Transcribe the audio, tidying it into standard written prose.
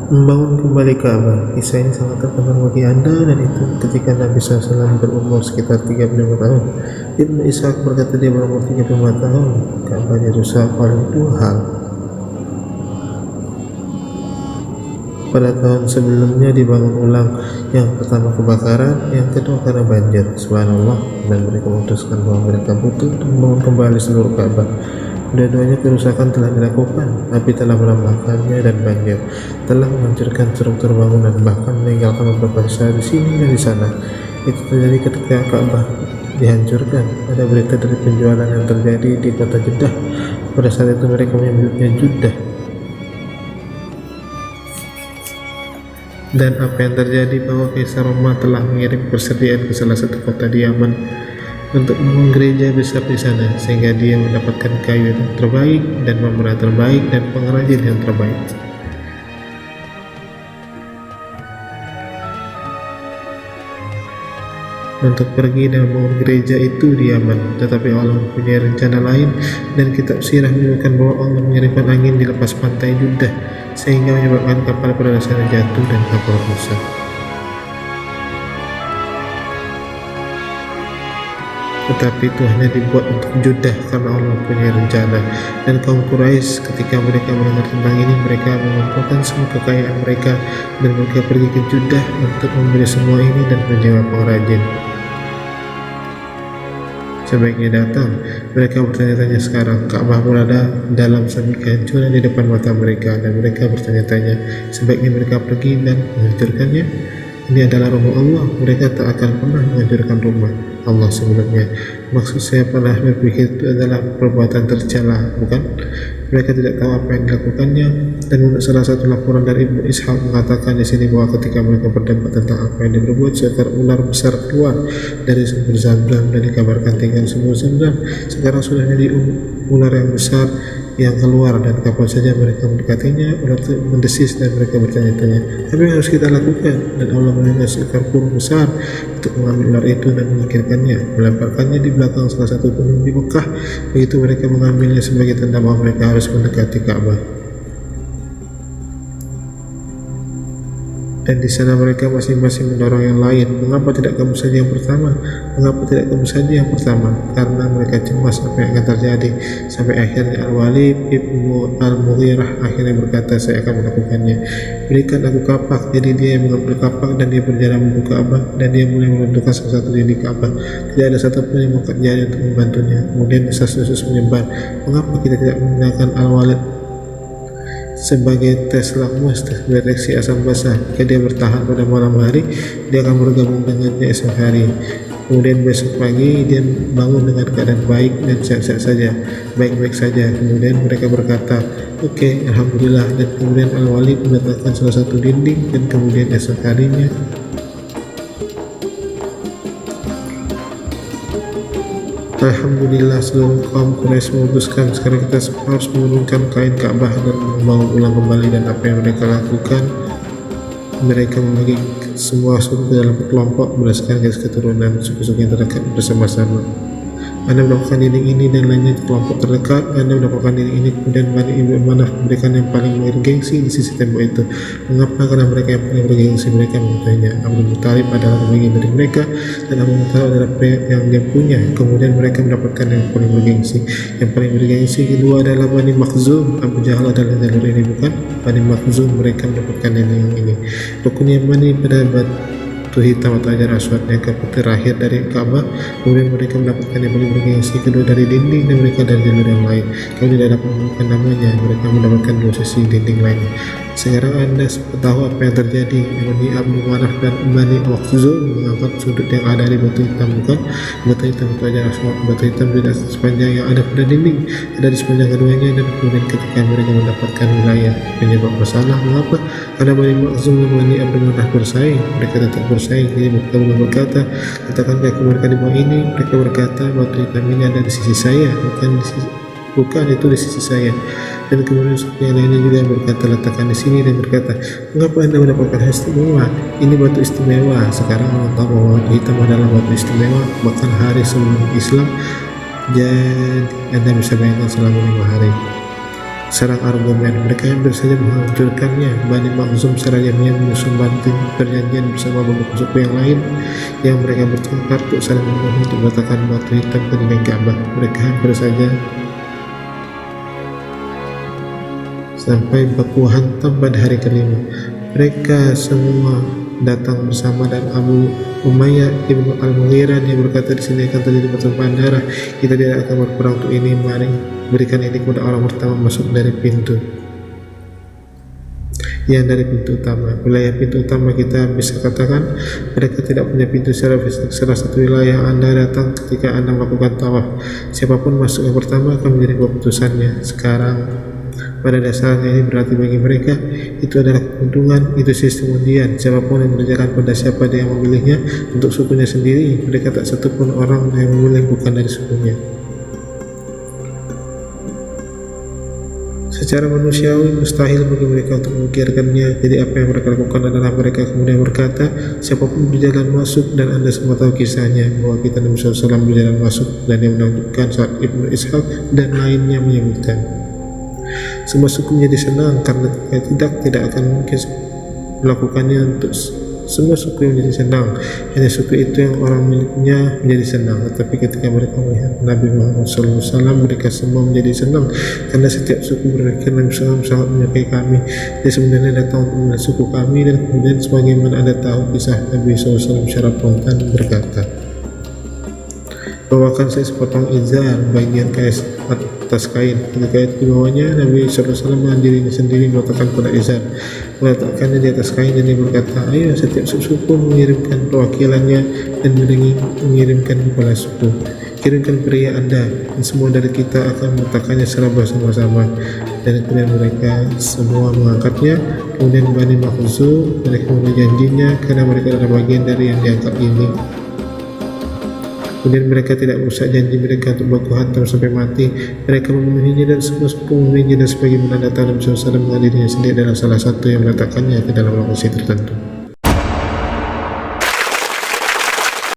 Membangun kembali Ka'bah. Kisah ini sangat terkenal bagi Anda, dan itu ketika Nabi SAW berumur sekitar 35 tahun. Ibnu Ishaq berkata dia berumur 35 tahun. Ka'bahnya rusak oleh dua hal. Pada tahun sebelumnya dibangun ulang, yang pertama kebakaran, yang kedua karena banjir. Subhanallah, dan mereka memutuskan bahwa mereka butuh untuk membangun kembali seluruh Ka'bah. Dua-duanya kerusakan telah dilakukan, api telah melambahkannya, dan banjir telah menghancurkan struktur bangunan, bahkan meninggalkan beberapa sisa di sini dan di sana. Itu terjadi ketika Ka'bah dihancurkan. Ada berita dari penjualan yang terjadi di kota Jeddah. Pada saat itu mereka menyebutnya Judah. Dan apa yang terjadi bahwa Kaisar Roma telah mengirim persediaan ke salah satu kota di Yaman untuk membangun gereja besar di sana, sehingga dia mendapatkan kayu yang terbaik dan pemeran terbaik dan pengrajin yang terbaik. Untuk pergi dan membangun gereja itu di Yaman, tetapi Allah mempunyai rencana lain, dan kitab sirah menyebutkan bahwa Allah mengirimkan angin di lepas pantai Judah sehingga menyebabkan kapal pada dasarnya jatuh dan kapal rusak. Tetapi itu hanya dibuat untuk Judah karena Allah mempunyai rencana. Dan kaum Quraisy ketika mereka mendengar tentang ini, mereka mengumpulkan semua kekayaan mereka dan mereka pergi ke Judah untuk membeli semua ini dan menyewa pengrajin. Sebaiknya datang, mereka bertanya-tanya sekarang. Ka'bah berada dalam semi kehancuran di depan mata mereka, dan mereka bertanya-tanya, sebaiknya mereka pergi dan menghancurkannya. Ini adalah rumah Allah, mereka tak akan pernah menghancurkan rumah Allah sebelumnya. Maksud saya pernah berpikir itu adalah perbuatan tercela, bukan? Mereka tidak tahu apa yang dilakukannya. Dan menurut salah satu laporan dari Ibnu Ishaq mengatakan di sini bahwa ketika mereka berdebat tentang apa yang diperbuat, seekor ular besar keluar dari sumber Zamzam, dan dikabarkan tinggal sumber Zamzam. Sekarang sudah jadi ular yang besar yang keluar, dan kapan saja mereka mendekatinya, ular itu mendesis dan mereka bertanya-tanya, apa yang harus kita lakukan? Dan Allah mendengar seekor burung besar untuk mengambil ular itu dan menyingkirkannya, melemparkannya di belakang salah satu gunung di Mekah. Begitu mereka mengambilnya sebagai tanda bahwa mereka harus mendekati Ka'bah. Dan di sana mereka masing-masing mendorong yang lain. Mengapa tidak kamu saja yang pertama? Mengapa tidak kamu saja yang pertama? Karena mereka cemas apa yang akan terjadi. Sampai akhirnya Al-Walid ibnu Al-Mughirah akhirnya berkata, saya akan melakukannya. Berikan aku kapak. Jadi dia yang mengambil kapak dan dia berjalan menuju Ka'bah, dan dia mulai menentukan salah satu dinding Ka'bah. Tidak ada satupun yang mengangkat jari untuk membantunya. Kemudian desas-desus menyebar. Mengapa kita tidak menggunakan Al-Walid sebagai tes lakmus, tes deteksi asam basah? Jika dia bertahan pada malam hari, dia akan bergabung dengannya esok hari. Kemudian besok pagi dia bangun dengan keadaan baik dan sehat-sehat saja, baik-baik saja. Kemudian mereka berkata, oke, alhamdulillah. Dan kemudian Al-Walid meletakkan salah satu dinding, dan kemudian esok harinya alhamdulillah seluruh kaum Quraisy memutuskan sekarang kita harus menurunkan kain Ka'bah dan membangun ulang kembali. Dan apa yang mereka lakukan, mereka membagi semua suku ke dalam kelompok berdasarkan garis keturunan suku-suku yang terdekat bersama-sama. Anda melakukan dinding ini dan lainnya di kelompok terdekat. Anda melakukan dinding ini, kemudian Bani Ibnu Manaf memberikan yang paling bergengsi di sisi tembok itu. Mengapa? Karena mereka yang paling bergengsi. Mereka mengatakannya Abdul Muthalib adalah bagian dari mereka, dan Abu Muthalib adalah yang dia punya. Kemudian mereka mendapatkan yang paling bergengsi. Yang paling bergengsi kedua adalah Bani Makhzum. Abu Jahal adalah jalur ini, bukan? Bani Makhzum, mereka mendapatkan yang ini. Rukun Yamani pada batu hitam atau Hajar Aswad yang terakhir dari Ka'bah. Kemudian mereka mendapatkan yang paling bergengsi kedua dari dinding, dan mereka dari jalur yang lain. Kalau tidak dapat menemukan namanya, mereka mendapatkan dua sisi dinding lainnya. Sekarang Anda tahu apa yang terjadi. Bani Abdul Manaf dan Bani Makhzum mengangkat sudut yang ada di batu hitam, bukan? Batu hitam atau Hajar Aswad. Batu hitam tidak sepanjang yang ada pada dinding, ada di sepanjang keduanya. Dan kemudian ketika mereka mendapatkan wilayah penyebab masalah, mengapa? Karena Bani Makhzum dan Bani Abdul Manaf bersaing. Mereka tetap bersaing. Jadi mereka berkata, katakan ke mereka di bawah ini. Mereka berkata, batu hitam ini ada di sisi saya, bukan itu di sisi saya. Dan kemudian yang lainnya juga berkata, letakkan di sini, dan berkata, mengapa Anda mendapatkan hal istimewa? Ini batu istimewa. Sekarang Allah tahu bahwa batu hitam adalah batu istimewa bahkan hari sebelum Islam, jadi Anda bisa bayangkan selama 5 hari. Serang argumen, mereka hampir saja menghancurkannya. Bani Makhzum seragamnya mengusung banting perjanjian bersama beberapa suku yang lain yang mereka bertengkar untuk saling membunuh untuk meletakkan batu hitam ke dinding Ka'bah. Mereka hampir saja sampai baku hantam pada hari kelima. Mereka semua datang bersama dan Abu Umayyah ibnu Al-Mughirah yang berkata, di sini akan terjadi pertumpahan darah. Kita tidak akan berperang untuk ini. Mari berikan ini kepada orang pertama masuk dari pintu dari pintu utama. Wilayah pintu utama kita bisa katakan mereka tidak punya pintu secara fisik. Salah satu wilayah yang Anda datang ketika Anda melakukan tawaf, siapapun masuk yang pertama akan menjadi keputusannya. Sekarang pada dasarnya ini berarti bagi mereka itu adalah keuntungan, itu sistem undian. Siapapun yang berjalan pada siapa dia yang memilihnya untuk sukunya sendiri. Mereka tak satupun orang yang memilih bukan dari sukunya. Secara manusiawi mustahil bagi mereka untuk memikirkannya. Jadi apa yang mereka lakukan adalah mereka kemudian berkata, siapapun berjalan masuk, dan Anda semua tahu kisahnya bahwa kita Nabi SAW berjalan masuk dan dia menunjukkan saat Ibnu Ishaq dan lainnya menyebutkan semua suku menjadi senang karena tidak akan mungkin melakukannya untuk semua suku yang menjadi senang. Hanya suku itu yang orang miliknya menjadi senang. Tetapi ketika mereka melihat Nabi Muhammad SAW, mereka semua menjadi senang karena setiap suku berpikir Nabi SAW sangat menyukai kami. Dia sebenarnya datang untuk melihat suku kami. Dan kemudian sebagaimana Anda tahu kisah Nabi SAW secara spontan berkata, bawakan saya sepotong izar bagian atas kain. Ketika itu dibawanya, Nabi SAW mengambilnya sendiri, meletakkan pada izar, meletakkannya di atas kain, dan dia berkata, ayo setiap suku mengirimkan perwakilannya dan mengirimkan kepala suku. Kirimkan pria Anda, dan semua dari kita akan meletakkannya secara bersama-sama. Dan kemudian mereka semua mengangkatnya. Kemudian Bani Makhzum, mereka memenuhi janjinya karena mereka adalah bagian dari yang diangkat ini. Kemudian mereka tidak merusak janji mereka untuk baku hantam sampai mati. Mereka memenuhinya dan semua suku memenuhinya, dan sebagaimana datang Nabi SAW menghadirinya sendiri adalah salah satu yang meletakkannya ke dalam lokasi tertentu.